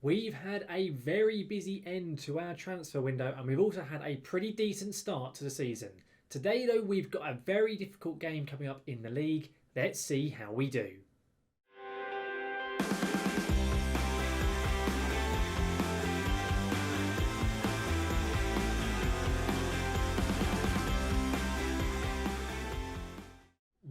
We've had a very busy end to our transfer window and we've also had a pretty decent start to the season. Today though, we've got a very difficult game coming up in the league. Let's see how we do.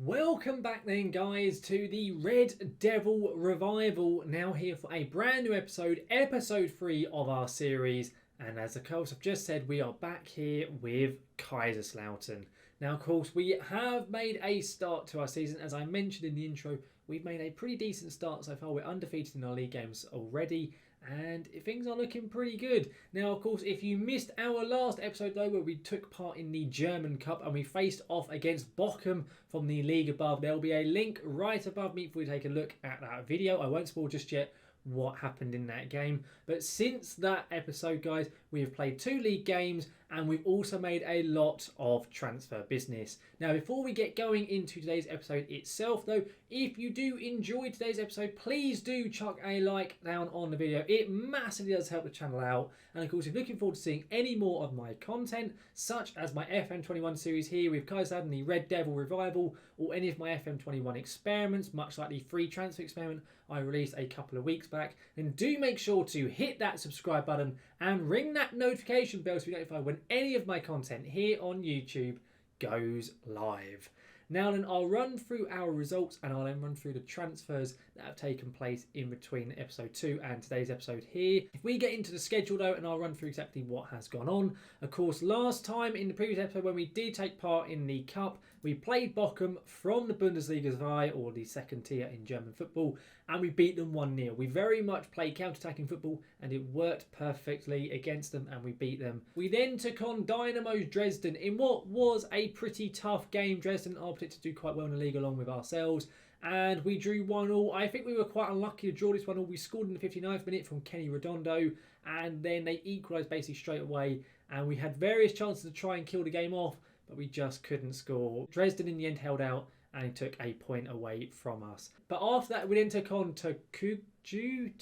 Welcome back then guys to the Red Devil Revival, now here for a brand new episode, episode 3 of our series. And as of course I've just said, we are back here with Kaiserslautern. Now of course we have made a start to our season. As I mentioned in the intro, we've made a pretty decent start so far. We're undefeated in our league games already and things are looking pretty good. Now of course if you missed our last episode though, where we took part in the German Cup and we faced off against Bochum from the league above, there will be a link right above me for you to take a look at that video. I won't spoil just yet what happened in that game, but since that episode guys, we have played 2 league games and we've also made a lot of transfer business. Now before we get going into today's episode itself though, if you do enjoy today's episode, please do chuck a like down on the video. It massively does help the channel out, and of course if you're looking forward to seeing any more of my content such as my FM21 series here with Kaiserslautern, the Red Devil Revival, or any of my FM21 experiments, much like the free transfer experiment I released a couple of weeks back, then do make sure to hit that subscribe button and ring that notification bell to be notified when any of my content here on YouTube goes live. Now then, I'll run through our results and I'll then run through the transfers that have taken place in between episode 2 and today's episode here. If we get into the schedule though, and I'll run through exactly what has gone on. Of course, last time in the previous episode when we did take part in the Cup, we played Bochum from the Bundesliga 2, or the second tier in German football, and we beat them 1-0. We very much played counter-attacking football and it worked perfectly against them and we beat them. We then took on Dynamo Dresden in what was a pretty tough game. Dresden opted to do quite well in the league along with ourselves, and we drew 1-1. I think we were quite unlucky to draw this 1-1. We scored in the 59th minute from Kenny Redondo, and then they equalised basically straight away, and we had various chances to try and kill the game off, but we just couldn't score. Dresden in the end held out and took a point away from us. But after that, we then took on Turkuju,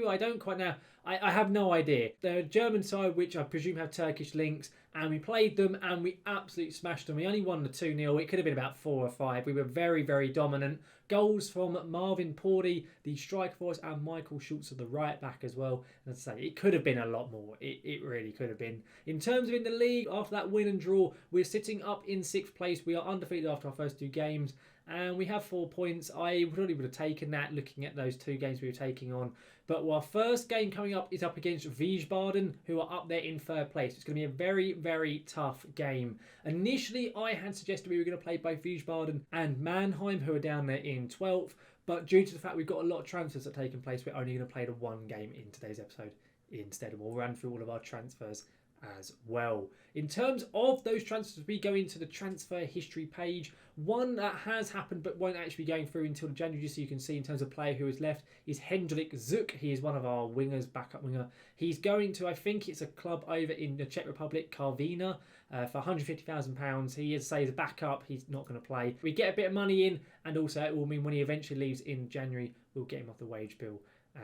I don't quite know. I have no idea. They're a German side which I presume have Turkish links, and we played them and we absolutely smashed them. We only won the 2-0. It could have been about 4 or 5. We were very, very dominant. Goals from Marvin Pordy, the striker for us, and Michael Schultz of the right back as well. And I'd say it could have been a lot more. It really could have been. In terms of in the league, after that win and draw, we're sitting up in 6th place. We are undefeated after our first 2 games. And we have 4 points. I probably would have taken that looking at those 2 games we were taking on. But our first game coming up is up against Wiesbaden, who are up there in 3rd place. It's going to be a very, very tough game. Initially, I had suggested we were going to play both Wiesbaden and Mannheim, who are down there in 12th. But due to the fact we've got a lot of transfers that have taken place, we're only going to play the 1 game in today's episode instead. And we'll run through all of our transfers as well. In terms of those transfers, we go into the transfer history page. One that has happened but won't actually be going through until January, just so you can see in terms of player who is left, is Hendrik Zuk. He is one of our wingers, backup winger. He's going to, I think it's a club over in the Czech Republic, Karvina, for £150,000. He is, say, as a backup. He's not going to play. We get a bit of money in, and also it will mean when he eventually leaves in January, we'll get him off the wage bill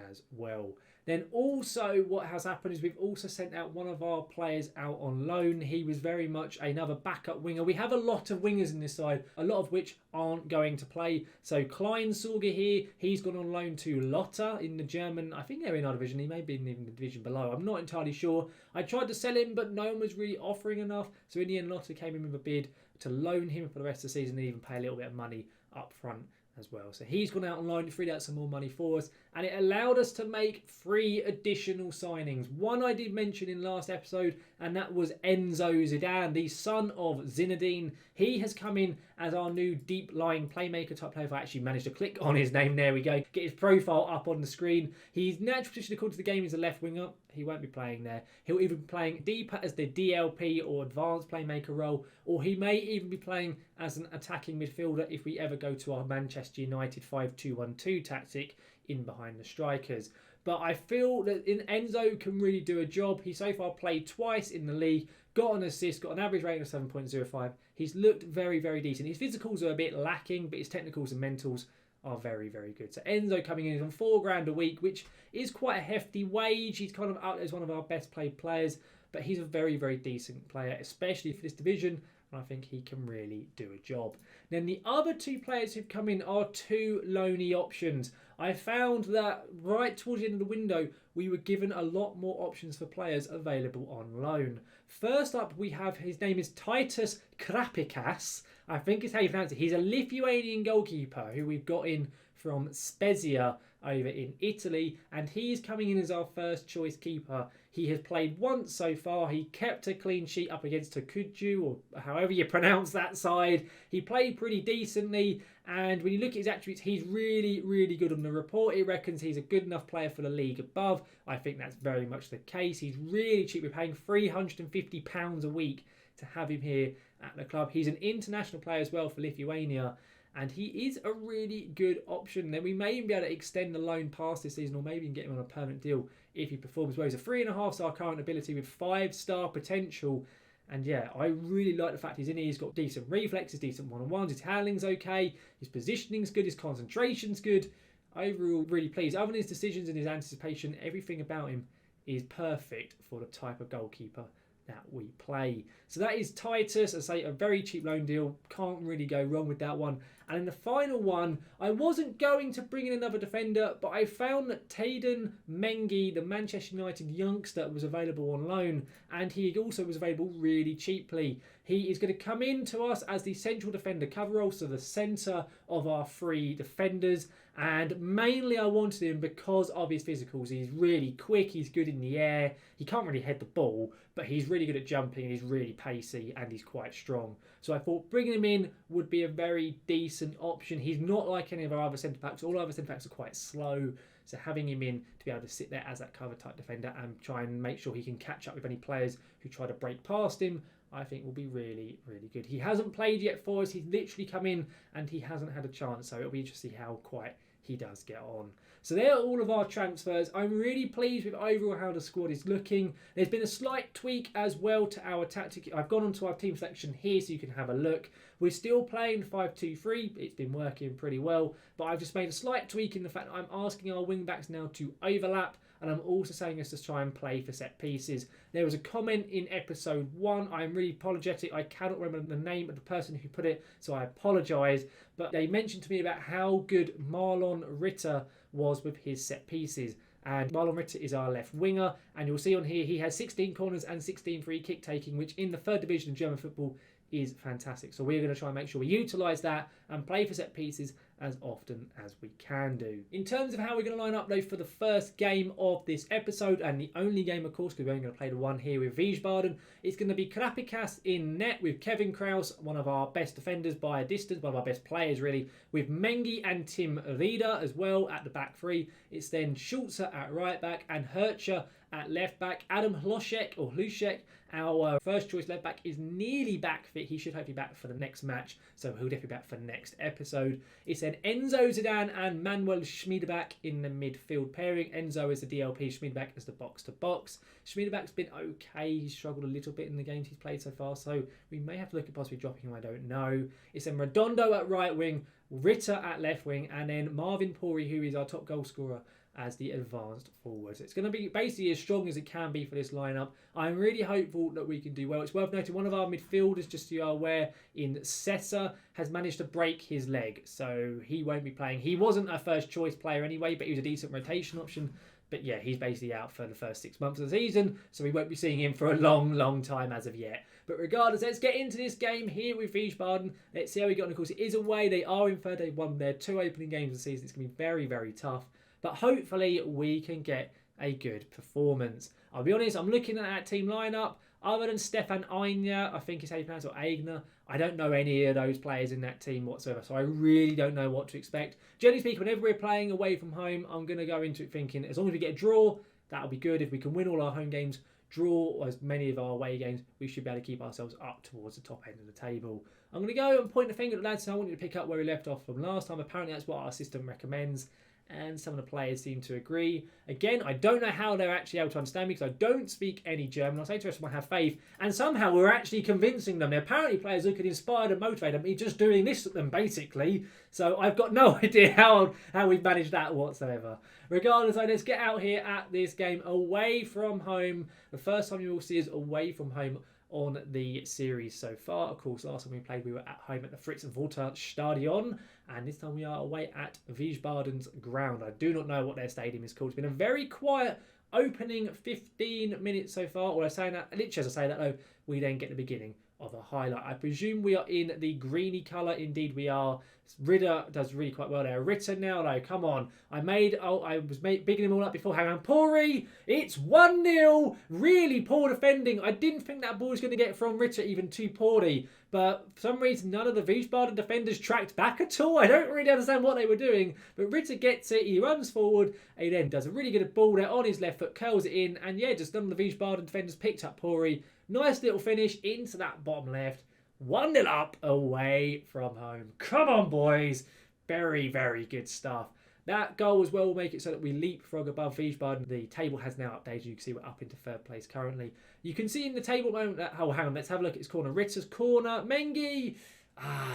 as well. Then also what has happened is we've also sent out one of our players out on loan. He was very much another backup winger. We have a lot of wingers in this side, a lot of which aren't going to play. So Kleinsorge here, he's gone on loan to Lotte in the German, I think they're in our division. He may be in the division below. I'm not entirely sure. I tried to sell him, but no one was really offering enough. So in the end, Lotte came in with a bid to loan him for the rest of the season and even pay a little bit of money up front as well. So he's gone out on loan, freed out some more money for us, and it allowed us to make 3 additional signings. One I did mention in last episode, and that was Enzo Zidane, the son of Zinedine. He has come in as our new deep-lying playmaker type player. If I actually managed to click on his name, there we go. Get his profile up on the screen. His natural position according to the game is a left winger. He won't be playing there. He'll either be playing deeper as the DLP or advanced playmaker role, or he may even be playing as an attacking midfielder if we ever go to our Manchester United 5-2-1-2 tactic in behind the strikers. But I feel that Enzo can really do a job. He so far played twice in the league, got an assist, got an average rating of 7.05. He's looked very, very decent. His physicals are a bit lacking, but his technicals and mentals are very, very good. So Enzo coming in is on £4 a week, which is quite a hefty wage. He's kind of out as one of our best paid players, but he's a very, very decent player, especially for this division. And I think he can really do a job. Then the other two players who've come in are two loanee options. I found that right towards the end of the window, we were given a lot more options for players available on loan. First up, we have, his name is Titus Krapikas. I think is how you pronounce it. He's a Lithuanian goalkeeper who we've got in from Spezia over in Italy, and he's coming in as our first choice keeper. He has played once so far. He kept a clean sheet up against Tokuju, or however you pronounce that side. He played pretty decently, and when you look at his attributes, he's really, really good. On the report, it reckons he's a good enough player for the league above. I think that's very much the case. He's really cheap. We're paying £350 a week to have him here at the club. He's an international player as well for Lithuania, and he is a really good option. Then we may even be able to extend the loan past this season, or maybe get him on a permanent deal if he performs well. He's a 3.5-star current ability with 5-star potential. And yeah, I really like the fact he's in here. He's got decent reflexes, decent one-on-ones. His handling's okay. His positioning's good. His concentration's good. Overall, really pleased. Other than his decisions and his anticipation, everything about him is perfect for the type of goalkeeper that we play. So that is Titus. As I say, a very cheap loan deal. Can't really go wrong with that one. And in the final one, I wasn't going to bring in another defender, but I found that Tayden Mengi, the Manchester United youngster, was available on loan, and he also was available really cheaply. He is going to come in to us as the central defender cover role, so the centre of our three defenders. And mainly I wanted him because of his physicals. He's really quick, he's good in the air, he can't really head the ball, but he's really good at jumping, and he's really pacey, and he's quite strong. So I thought bringing him in would be a very decent option. He's not like any of our other centre-backs. All our other centre-backs are quite slow, so having him in to be able to sit there as that cover-type defender and try and make sure he can catch up with any players who try to break past him, I think will be really, really good. He hasn't played yet for us. He's literally come in and he hasn't had a chance, so it'll be interesting to see how quite he does get on. So there are all of our transfers. I'm really pleased with overall how the squad is looking. There's been a slight tweak as well to our tactic. I've gone onto our team selection here so you can have a look. We're still playing 5-2-3. It's been working pretty well, but I've just made a slight tweak in the fact that I'm asking our wing backs now to overlap, and I'm also saying us to try and play for set pieces. There was a comment in episode 1. I'm really apologetic. I cannot remember the name of the person who put it, so I apologise. But they mentioned to me about how good Marlon Ritter was with his set pieces. And Marlon Ritter is our left winger. And you'll see on here he has 16 corners and 16 free kick taking, which in the third division of German football is fantastic. So we're going to try and make sure we utilise that and play for set pieces as often as we can do. In terms of how we're going to line up though for the first game of this episode, and the only game of course, because we're only going to play the one here with Wiesbaden, it's going to be Krapikas in net with Kevin Kraus, one of our best defenders by a distance, one of our best players really, with Mengi and Tim Rieder as well at the back three. It's then Schulze at right back and Hertscher at left back. Adam Hlushek, our first choice left back, is nearly back fit. He should hopefully be back for the next match, so he'll definitely be back for the next episode. It's then Enzo Zidane and Manuel Schmiedeback in the midfield pairing. Enzo is the DLP, Schmiedeback is the box-to-box. Schmiedeback's been okay. He's struggled a little bit in the games he's played so far, so we may have to look at possibly dropping him, I don't know. It's then Redondo at right wing, Ritter at left wing, and then Marvin Pori, who is our top goal scorer, as the advanced forward. So it's going to be basically as strong as it can be for this lineup. I'm really hopeful that we can do well. It's worth noting one of our midfielders, just so you are aware, in Sessa, has managed to break his leg, so he won't be playing. He wasn't a first choice player anyway, but he was a decent rotation option. But yeah, he's basically out for the first 6 months of the season, so we won't be seeing him for a long, long time as of yet. But regardless, let's get into this game here with Wiesbaden. Let's see how we got on. Of course, it is away. They are in third. They've won their 2 opening games of the season. It's going to be very, very tough. But hopefully we can get a good performance. I'll be honest, I'm looking at that team lineup. Other than Stefan Aigner, I think is how you pronounce it, or Aigner, I don't know any of those players in that team whatsoever. So I really don't know what to expect. Generally speaking, whenever we're playing away from home, I'm going to go into it thinking as long as we get a draw, that'll be good. If we can win all our home games, draw as many of our away games, we should be able to keep ourselves up towards the top end of the table. I'm going to go and point the finger at the lads, so I want you to pick up where we left off from last time. Apparently that's what our system recommends. and some of the players seem to agree. Again, I don't know how they're actually able to understand me because I don't speak any German. I say to everyone, have faith, and somehow we're actually convincing them. They're apparently players who could inspire and motivate me just doing this at them, basically. So I've got no idea how we've managed that whatsoever. Regardless, let's get out here at this game away from home. The first time you will see us away from home on the series so far. Of course, last time we played, we were at home at the Fritz and Walter Stadion, and this time we are away at Wiesbaden's ground. I do not know what their stadium is called. It's been a very quiet opening 15 minutes so far. Or saying that, literally as I say that though, we then get the beginning of a highlight. I presume we are in the greeny colour. Indeed we are. Ritter does really quite well there. Ritter now though, come on. I was bigging him all up before. Hang on, Pori. It's 1-0. Really poor defending. I didn't think that ball was going to get from Ritter even to Pori. But for some reason, none of the Wiesbaden defenders tracked back at all. I don't really understand what they were doing. But Ritter gets it. He runs forward. He then does a really good ball there on his left foot. Curls it in. And yeah, just none of the Wiesbaden defenders picked up Pori. Nice little finish into that bottom left. 1-0 up away from home. Come on, boys. Very, very good stuff. That goal as well will make it so that we leapfrog above Wiesbaden. The table has now updated. You can see we're up into third place currently. You can see in the table at the moment that, oh, hang on, let's have a look at his corner. Ritter's corner. Mengi.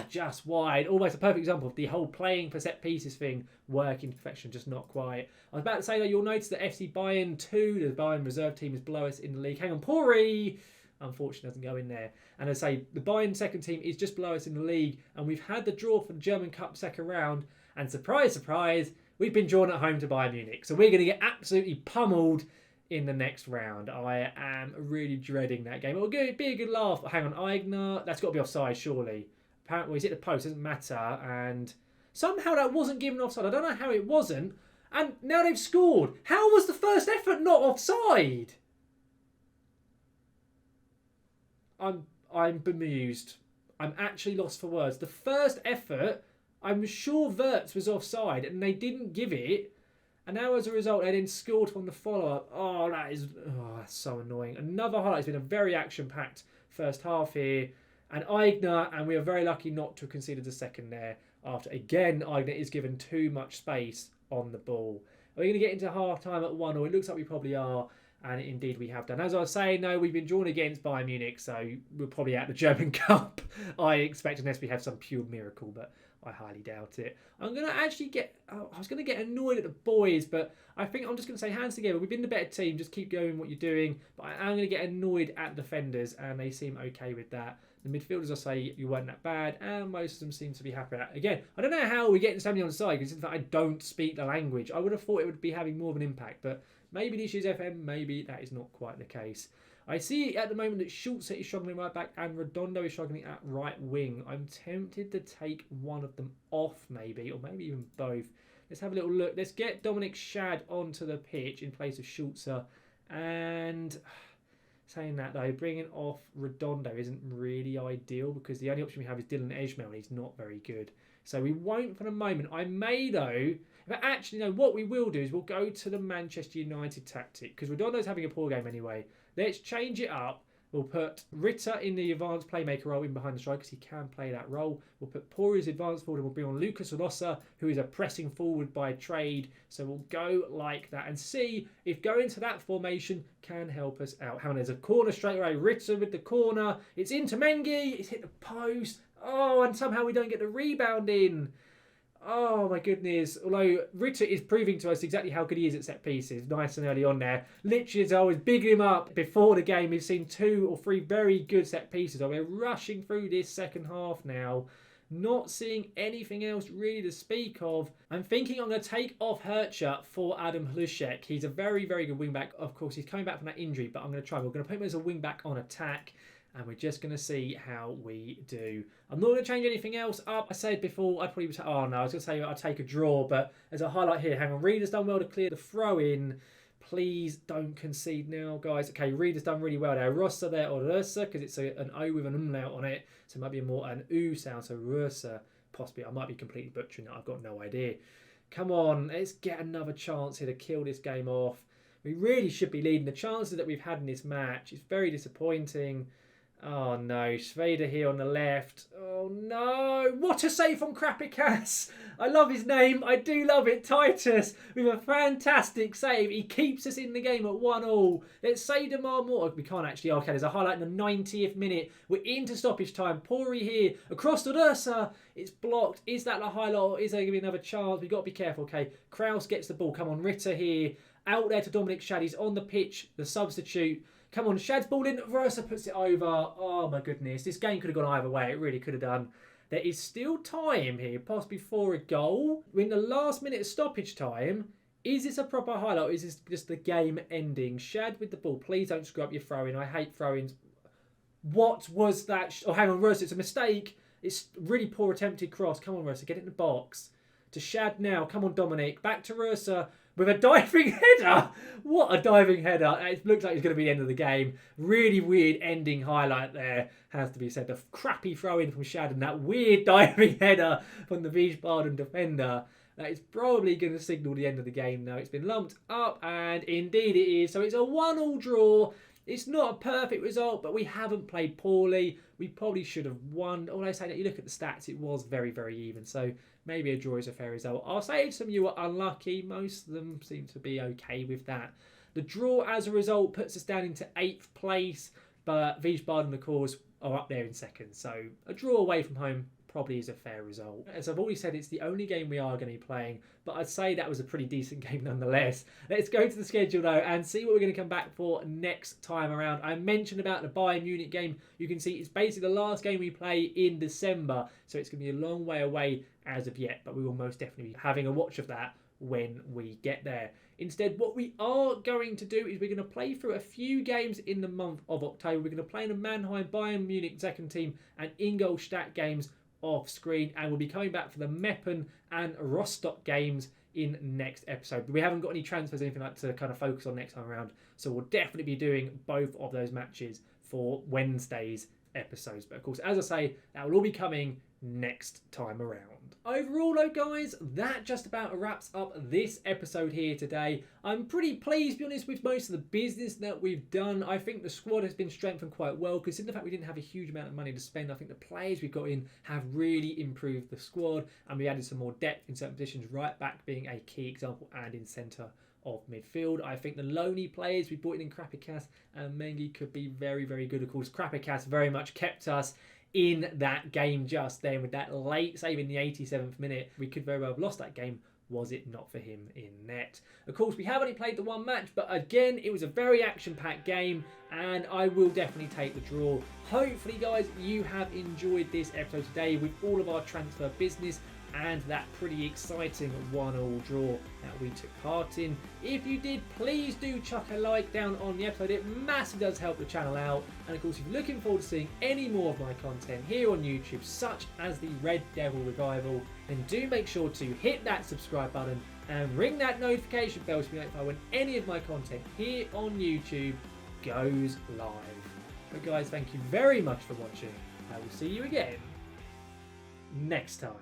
Just wide. Almost a perfect example of the whole playing for set pieces thing working to perfection, just not quite. I was about to say, though, you'll notice that FC Bayern 2, the Bayern reserve team, is below us in the league. Hang on, Pori. Unfortunately, doesn't go in there. And as I say, the Bayern second team is just below us in the league. And we've had the draw for the German Cup second round. And surprise, surprise, we've been drawn at home to Bayern Munich. So we're going to get absolutely pummeled in the next round. I am really dreading that game. It'll be a good laugh. Hang on, Aigner. That's got to be offside, surely. Apparently, he's hit the post. Doesn't matter. And somehow that wasn't given offside. I don't know how it wasn't. And now they've scored. How was the first effort not offside? I'm bemused. I'm actually lost for words. The first effort, I'm sure Wirtz was offside and they didn't give it. And now as a result, they then scored from the follow-up. Oh, that's so annoying. Another highlight. It's been a very action-packed first half here. And Aigner, and we are very lucky not to have conceded the second there. After, again, Aigner is given too much space on the ball. Are we going to get into half-time at 1? Or it looks like we probably are. And indeed we have done. As I was saying, no, we've been drawn against Bayern Munich, so we're probably at the German Cup, I expect, unless we have some pure miracle, but I highly doubt it. I'm going to actually I was going to get annoyed at the boys, but I think I'm just going to say hands together. We've been the better team, just keep going what you're doing, but I am going to get annoyed at defenders, and they seem okay with that. The midfielders, I say, you weren't that bad, and most of them seem to be happy with that. Again, I don't know how we get somebody on the side, because in fact I don't speak the language. I would have thought it would be having more of an impact, but maybe this is FM, maybe that is not quite the case. I see at the moment that Schulze is struggling right back and Redondo is struggling at right wing. I'm tempted to take one of them off maybe, or maybe even both. Let's have a little look. Let's get Dominic Schad onto the pitch in place of Schulze. And saying that though, bringing off Redondo isn't really ideal because the only option we have is Dylan Ejmel and he's not very good. So we won't for the moment. I may though, but actually no, what we will do is we'll go to the Manchester United tactic because Redondo's having a poor game anyway. Let's change it up. We'll put Ritter in the advanced playmaker role in behind the strike because he can play that role. We'll put Pori's advanced forward and we'll bring on Lucas Rossa, who is a pressing forward by trade. So we'll go like that and see if going to that formation can help us out. How there's a corner straight away. Ritter with the corner. It's into Mengi. It's hit the post. Oh, and somehow we don't get the rebound in. Oh my goodness. Although Ritter is proving to us exactly how good he is at set pieces. Nice and early on there. Literally as I was bigging him up before the game, we've seen 2 or 3 very good set pieces. We're rushing through this second half now. Not seeing anything else really to speak of. I'm thinking I'm going to take off Hercher for Adam Hlushek. He's a very, very good wing-back. Of course, he's coming back from that injury, but I'm going to try. We're going to put him as a wing-back on attack. And we're just going to see how we do. I'm not going to change anything else up. I said before, I'd probably... Oh, no, I was going to say I'd take a draw. But as a highlight here, hang on. Reeder's done well to clear the throw-in. Please don't concede now, guys. Okay, Reeder's done really well there. Rossa there, or Rossa, because it's an O with an umlaut on it. So it might be more an U sound. So Rossa, possibly. I might be completely butchering that. I've got no idea. Come on, let's get another chance here to kill this game off. We really should be leading. The chances that we've had in this match is very disappointing. Oh no, Schrader here on the left. Oh no, what a save from Krapikas. I love his name, I do love it. Titus with a fantastic save. He keeps us in the game at 1-1. Let's say Demar Moore. We can't actually, okay, there's a highlight in the 90th minute. We're into stoppage time. Pori here, across to Ursa. It's blocked. Is that the highlight or is there going to be another chance? We've got to be careful, okay. Kraus gets the ball. Come on, Ritter here. Out there to Dominic Shad. He's on the pitch, the substitute. Come on, Shad's ball in. Versa puts it over. Oh, my goodness. This game could have gone either way. It really could have done. There is still time here, possibly for a goal. We're in the last minute of stoppage time. Is this a proper highlight or is this just the game ending? Shad with the ball. Please don't screw up your throw-in. I hate throw-ins. What was that? Oh, hang on, Versa. It's a mistake. It's really poor attempted cross. Come on, Versa. Get it in the box. To Shad now. Come on, Dominic. Back to Versa. With a diving header. What a diving header. It looks like it's going to be the end of the game. Really weird ending highlight there, has to be said. A crappy throw-in from Shad and that weird diving header from the Wiesbaden defender. That is probably going to signal the end of the game now. It's been lumped up, and indeed it is. So it's a 1-1 draw. It's not a perfect result, but we haven't played poorly. We probably should have won. All I say that you look at the stats, it was very, very even. So maybe a draw is a fair result. I'll say some of you are unlucky. Most of them seem to be okay with that. The draw, as a result, puts us down into 8th place. But Wiesbaden, of course, are up there in 2nd. So a draw away from home probably is a fair result. As I've already said, it's the only game we are going to be playing, but I'd say that was a pretty decent game nonetheless. Let's go to the schedule though and see what we're going to come back for next time around. I mentioned about the Bayern Munich game. You can see it's basically the last game we play in December, so it's going to be a long way away as of yet, but we will most definitely be having a watch of that when we get there. Instead, what we are going to do is we're going to play through a few games in the month of October. We're going to play in the Mannheim, Bayern Munich second team and Ingolstadt games off screen, and we'll be coming back for the Meppen and Rostock games in next episode. But we haven't got any transfers or anything like to kind of focus on next time around, so we'll definitely be doing both of those matches for Wednesday's episodes. But of course, as I say, that will all be coming next time around. Overall though guys, that just about wraps up this episode here today. I'm pretty pleased, to be honest, with most of the business that we've done. I think the squad has been strengthened quite well, considering the fact we didn't have a huge amount of money to spend. I think the players we got in have really improved the squad, and we added some more depth in certain positions, right back being a key example and in centre of midfield. I think the loney players we brought in Krapikas and Mengi could be very, very good. Of course, Krapikas very much kept us in that game just then with that late save in the 87th minute. We could very well have lost that game was it not for him in net. Of course, we have only played the one match, but again, it was a very action-packed game, and I will definitely take the draw. Hopefully, guys, you have enjoyed this episode today with all of our transfer business and that pretty exciting 1-1 draw that we took part in. If you did, please do chuck a like down on the episode. It massively does help the channel out. And of course, if you're looking forward to seeing any more of my content here on YouTube, such as the Red Devil Revival, then do make sure to hit that subscribe button and ring that notification bell to be notified when any of my content here on YouTube goes live. But guys, thank you very much for watching. I will see you again next time.